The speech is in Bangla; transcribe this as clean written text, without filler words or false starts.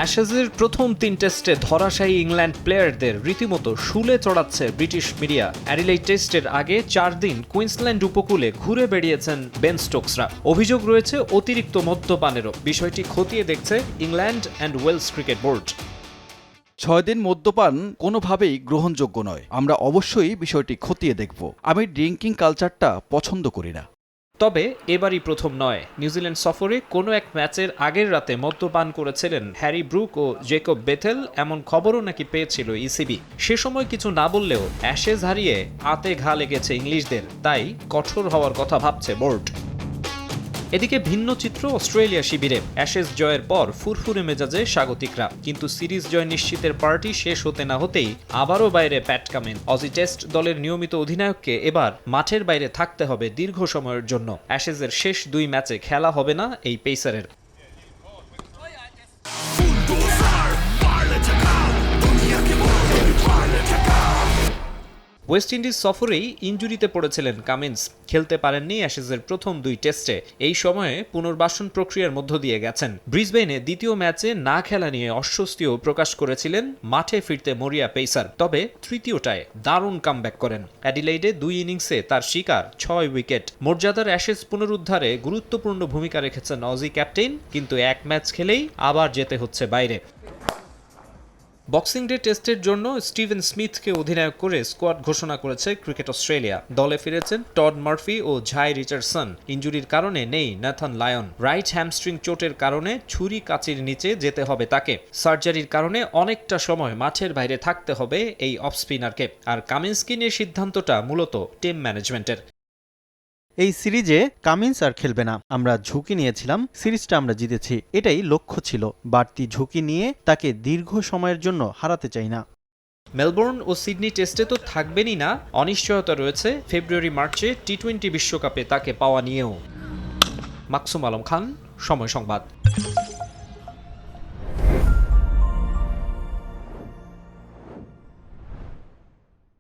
অ্যাশেজের প্রথম ৩ টেস্টে ধরাশায়ী ইংল্যান্ড প্লেয়ারদের রীতিমতো শুলে চড়াচ্ছে ব্রিটিশ মিডিয়া। অ্যাডিলেইড টেস্টের আগে ৪ দিন কুইন্সল্যান্ড উপকূলে ঘুরে বেড়িয়েছেন বেন স্টোকসরা। অভিযোগ রয়েছে অতিরিক্ত মদ্যপানেরও। বিষয়টি খতিয়ে দেখছে England and Wales cricket board. ৬ দিন মদ্যপান কোনোভাবেই গ্রহণযোগ্য নয়। আমরা অবশ্যই বিষয়টি খতিয়ে দেখব। আমি ড্রিঙ্কিং কালচারটা পছন্দ করি না। তবে এবারই প্রথম নয়। নিউজিল্যান্ড সফরে কোনো এক ম্যাচের আগের রাতে মদ্যপান করেছিলেন হ্যারি ব্রুক ও জেকব বেথেল, এমন খবরও নাকি পেয়েছিল ইসিবি। সে সময় কিছু না বললেও অ্যাশেজ হারিয়ে আতে ঘা লেগেছে ইংলিশদের, তাই কঠোর হওয়ার কথা ভাবছে বোর্ড। এদিকে ভিন্ন চিত্র অস্ট্রেলিয়া শিবিরে। অ্যাশেজ জয়ের পর ফুরফুরে মেজাজে স্বাগতিকরা, কিন্তু সিরিজ জয় নিশ্চিতের পার্টি শেষ হতে না হতেই আবারও বাইরে প্যাট কামিন্স। অজি টেস্ট দলের নিয়মিত অধিনায়ককে এবার মাঠের বাইরে থাকতে হবে দীর্ঘ সময়ের জন্য। অ্যাশেজের শেষ ২ ম্যাচে খেলা হবে না এই পেসারের। ওয়েস্ট ইন্ডিজ সফরেই ইনজুরিতে পড়েছিলেন কামিন্স, খেলতে পারেননি অ্যাশেজের প্রথম ২ টেস্টে। এই সময়ে পুনর্বাসন প্রক্রিয়ার মধ্য দিয়ে গেছেন। ব্রিসবেনে দ্বিতীয় ম্যাচে না খেলা নিয়ে অস্বস্তিও প্রকাশ করেছিলেন মাঠে ফিরতে মরিয়া পেসার, তবে তৃতীয়টায় দারুণ কামব্যাক করেন। অ্যাডিলেইডে ২ ইনিংসে তার শিকার ৬ উইকেট। মর্যাদার অ্যাশেজ পুনরুদ্ধারে গুরুত্বপূর্ণ ভূমিকা রেখেছেন অজি ক্যাপ্টেন, কিন্তু এক ম্যাচ খেলেই আবার যেতে হচ্ছে বাইরে। বক্সিং ডে টেস্টের জন্য স্টিভেন স্মিথকে অধিনায়ক করে স্কোয়াড ঘোষণা করেছে ক্রিকেট অস্ট্রেলিয়া। দলে ফিরেছেন টড মার্ফি ও ঝাই রিচার্ডসন। ইনজুরির কারণে নেই ন্যাথন লায়ন। রাইট হ্যামস্ট্রিং চোটের কারণে ছুরি কাচির নিচে যেতে হবে তাকে। সার্জারির কারণে অনেকটা সময় মাঠের বাইরে থাকতে হবে এই অফ স্পিনারকে। আর কামিন্সকে নিয়ে সিদ্ধান্তটা মূলত টিম ম্যানেজমেন্টের। এই সিরিজে কামিন্স আর খেলবে না। আমরা ঝুঁকি নিয়েছিলাম, সিরিজটা আমরা জিতেছি, এটাই লক্ষ্য ছিল। বাড়তি ঝুঁকি নিয়ে তাকে দীর্ঘ সময়ের জন্য হারাতে চাই না। মেলবোর্ন ও সিডনি টেস্টে তো থাকবেনই না, অনিশ্চয়তা রয়েছে ফেব্রুয়ারি মার্চে টি-20 বিশ্বকাপে তাকে পাওয়া নিয়েও। মাকসুম আলম খান, সময় সংবাদ।